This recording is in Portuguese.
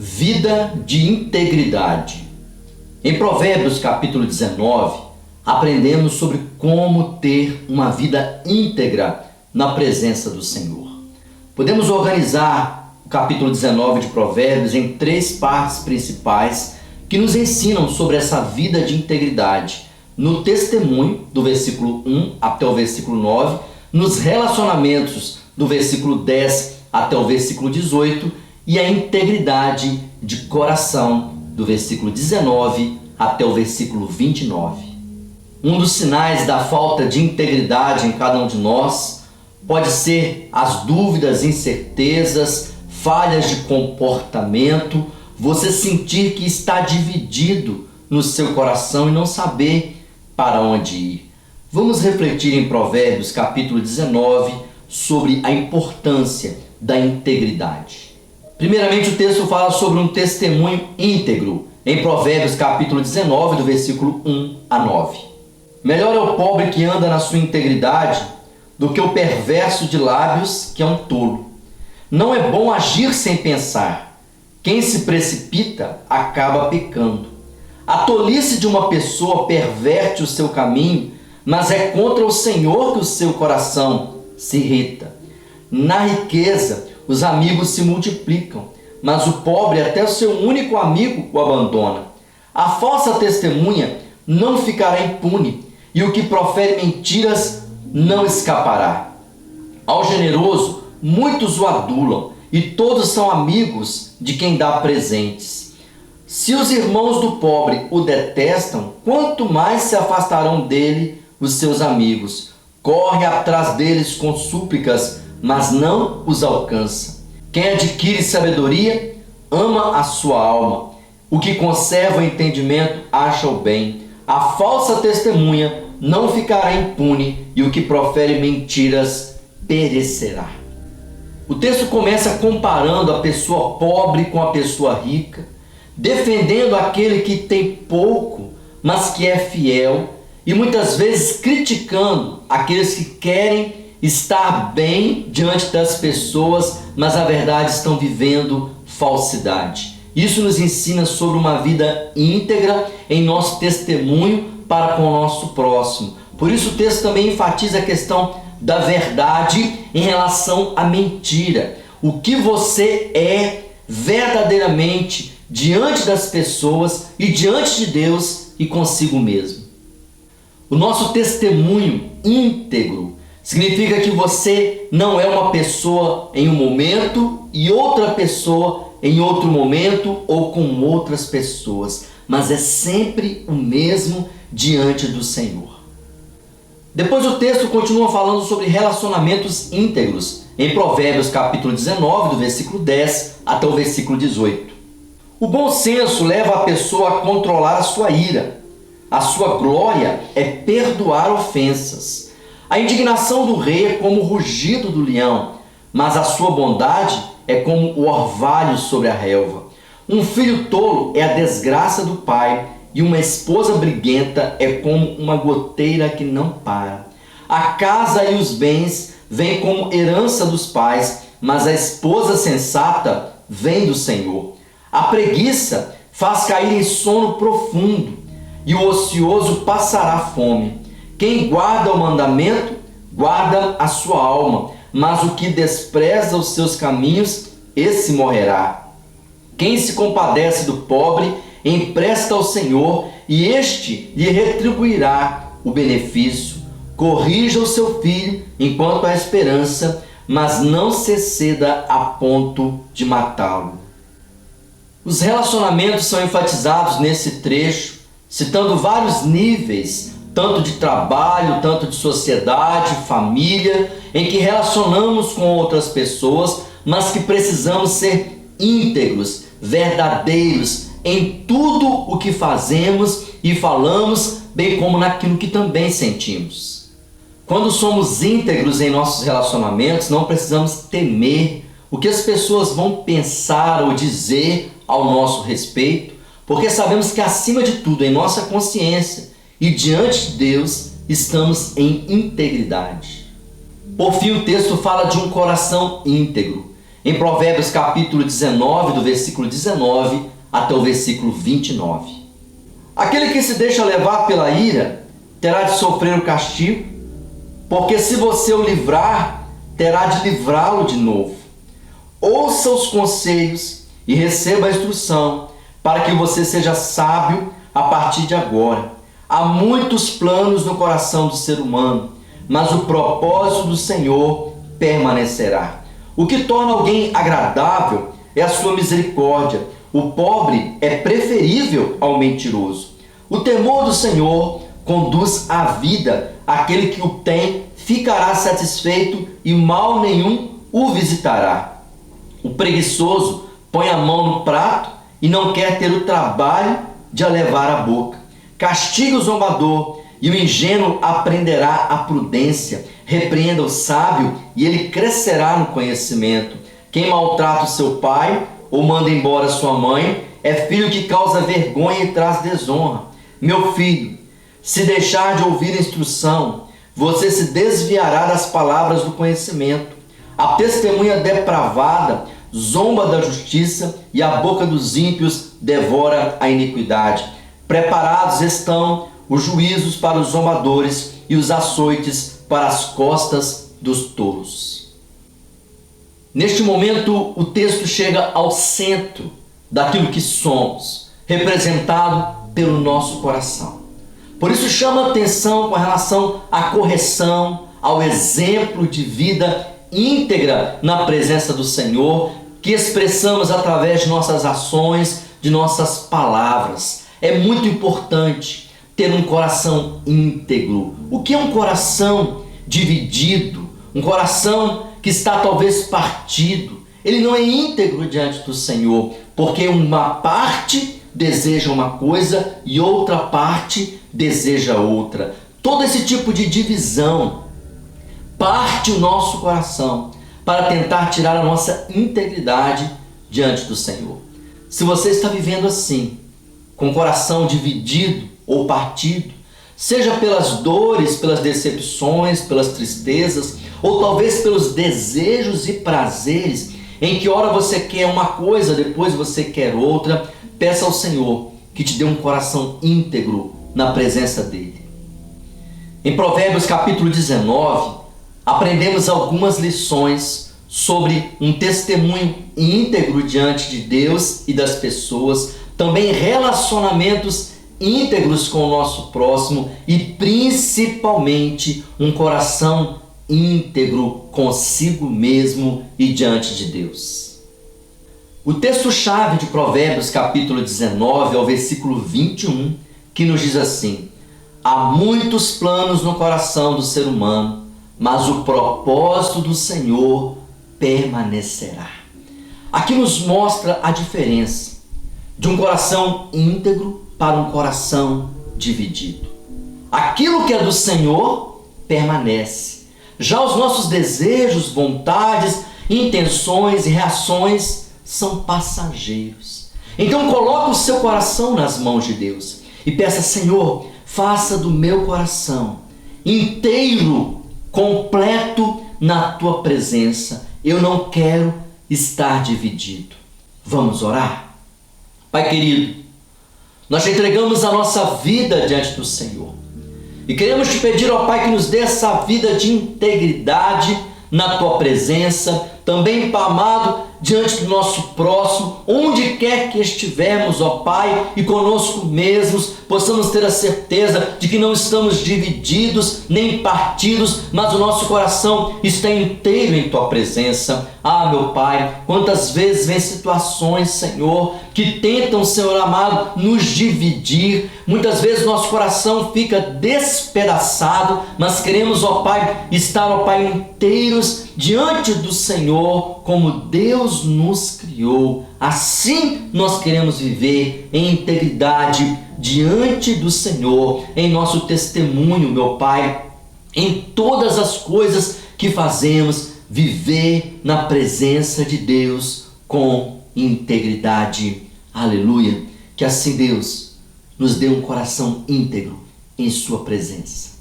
Vida de integridade. Em Provérbios capítulo 19, aprendemos sobre como ter uma vida íntegra na presença do Senhor. Podemos organizar o capítulo 19 de Provérbios em 3 partes principais que nos ensinam sobre essa vida de integridade. No testemunho, do versículo 1 até o versículo 9, nos relacionamentos, do versículo 10 até o versículo 18, e a integridade de coração, do versículo 19 até o versículo 29. Um dos sinais da falta de integridade em cada um de nós pode ser as dúvidas, incertezas, falhas de comportamento, você sentir que está dividido no seu coração e não saber para onde ir. Vamos refletir em Provérbios capítulo 19 sobre a importância da integridade. Primeiramente, o texto fala sobre um testemunho íntegro, em Provérbios capítulo 19, do versículo 1 a 9. Melhor é o pobre que anda na sua integridade do que o perverso de lábios, que é um tolo. Não é bom agir sem pensar. Quem se precipita acaba pecando. A tolice de uma pessoa perverte o seu caminho, mas é contra o Senhor que o seu coração se irrita. Na riqueza, os amigos se multiplicam, mas o pobre, até o seu único amigo, o abandona. A falsa testemunha não ficará impune, e o que profere mentiras não escapará. Ao generoso, muitos o adulam, e todos são amigos de quem dá presentes. Se os irmãos do pobre o detestam, quanto mais se afastarão dele os seus amigos. Corre atrás deles com súplicas, mas não os alcança. Quem adquire sabedoria, ama a sua alma. O que conserva o entendimento, acha o bem. A falsa testemunha não ficará impune, e o que profere mentiras perecerá. O texto começa comparando a pessoa pobre com a pessoa rica, defendendo aquele que tem pouco, mas que é fiel, e muitas vezes criticando aqueles que querem estar bem diante das pessoas, mas na verdade estão vivendo falsidade. Isso nos ensina sobre uma vida íntegra em nosso testemunho para com o nosso próximo. Por isso o texto também enfatiza a questão da verdade em relação à mentira. O que você é verdadeiramente diante das pessoas e diante de Deus e consigo mesmo. O nosso testemunho íntegro significa que você não é uma pessoa em um momento e outra pessoa em outro momento ou com outras pessoas, mas é sempre o mesmo diante do Senhor. Depois o texto continua falando sobre relacionamentos íntegros, em Provérbios capítulo 19, do versículo 10 até o versículo 18. O bom senso leva a pessoa a controlar a sua ira. A sua glória é perdoar ofensas. A indignação do rei é como o rugido do leão, mas a sua bondade é como o orvalho sobre a relva. Um filho tolo é a desgraça do pai, e uma esposa briguenta é como uma goteira que não para. A casa e os bens vêm como herança dos pais, mas a esposa sensata vem do Senhor. A preguiça faz cair em sono profundo, e o ocioso passará fome. Quem guarda o mandamento, guarda a sua alma, mas o que despreza os seus caminhos, esse morrerá. Quem se compadece do pobre, empresta ao Senhor, e este lhe retribuirá o benefício. Corrija o seu filho enquanto há esperança, mas não se exceda a ponto de matá-lo. Os relacionamentos são enfatizados nesse trecho, citando vários níveis, tanto de trabalho, tanto de sociedade, família, em que relacionamos com outras pessoas, mas que precisamos ser íntegros, verdadeiros em tudo o que fazemos e falamos, bem como naquilo que também sentimos. Quando somos íntegros em nossos relacionamentos, não precisamos temer o que as pessoas vão pensar ou dizer ao nosso respeito, porque sabemos que acima de tudo, em nossa consciência e diante de Deus, estamos em integridade. Por fim, o texto fala de um coração íntegro. em Provérbios capítulo 19, do versículo 19 até o versículo 29. Aquele que se deixa levar pela ira terá de sofrer o castigo, porque se você o livrar, terá de livrá-lo de novo. Ouça os conselhos e receba a instrução, para que você seja sábio a partir de agora. Há muitos planos no coração do ser humano, mas o propósito do Senhor permanecerá. O que torna alguém agradável é a sua misericórdia. O pobre é preferível ao mentiroso. O temor do Senhor conduz à vida. Aquele que o tem ficará satisfeito e mal nenhum o visitará. O preguiçoso põe a mão no prato e não quer ter o trabalho de a levar à boca. Castiga o zombador e o ingênuo aprenderá a prudência. Repreenda o sábio e ele crescerá no conhecimento. Quem maltrata o seu pai ou manda embora sua mãe é filho que causa vergonha e traz desonra. Meu filho, se deixar de ouvir a instrução, você se desviará das palavras do conhecimento. A testemunha depravada zomba da justiça e a boca dos ímpios devora a iniquidade. Preparados estão os juízos para os zombadores e os açoites para as costas dos tolos. Neste momento, o texto chega ao centro daquilo que somos, representado pelo nosso coração. Por isso chama atenção com relação à correção, ao exemplo de vida íntegra na presença do Senhor, que expressamos através de nossas ações, de nossas palavras. É muito importante ter um coração íntegro. O que é um coração dividido? Um coração que está talvez partido. Ele não é íntegro diante do Senhor, porque uma parte deseja uma coisa e outra parte deseja outra. Todo esse tipo de divisão parte o nosso coração para tentar tirar a nossa integridade diante do Senhor. Se você está vivendo assim, com o coração dividido ou partido, seja pelas dores, pelas decepções, pelas tristezas, ou talvez pelos desejos e prazeres, em que hora você quer uma coisa, depois você quer outra, peça ao Senhor que te dê um coração íntegro na presença dEle. Em Provérbios capítulo 19, aprendemos algumas lições sobre um testemunho íntegro diante de Deus e das pessoas, também relacionamentos íntegros com o nosso próximo e principalmente um coração íntegro consigo mesmo e diante de Deus. O texto-chave de Provérbios capítulo 19 é o versículo 21, que nos diz assim: há muitos planos no coração do ser humano, mas o propósito do Senhor permanecerá. Aqui nos mostra a diferença de um coração íntegro para um coração dividido. Aquilo que é do Senhor permanece. Já os nossos desejos, vontades, intenções e reações são passageiros. Então coloque o seu coração nas mãos de Deus e peça: Senhor, faça do meu coração inteiro, completo na tua presença. Eu não quero estar dividido. Vamos orar? Pai querido, nós te entregamos a nossa vida diante do Senhor e queremos te pedir, ó Pai, que nos dê essa vida de integridade na tua presença, também, Pai amado, diante do nosso próximo, onde quer que estivermos, ó Pai, e conosco mesmos, possamos ter a certeza de que não estamos divididos nem partidos, mas o nosso coração está inteiro em tua presença. Ah, meu Pai, quantas vezes vem situações, Senhor, que tentam, Senhor amado, nos dividir. Muitas vezes nosso coração fica despedaçado, mas queremos, ó Pai, estar, ó Pai, inteiros diante do Senhor, como Deus nos criou. Assim nós queremos viver em integridade diante do Senhor, em nosso testemunho, meu Pai, em todas as coisas que fazemos, viver na presença de Deus com integridade. Aleluia! Que assim Deus nos dê um coração íntegro em sua presença.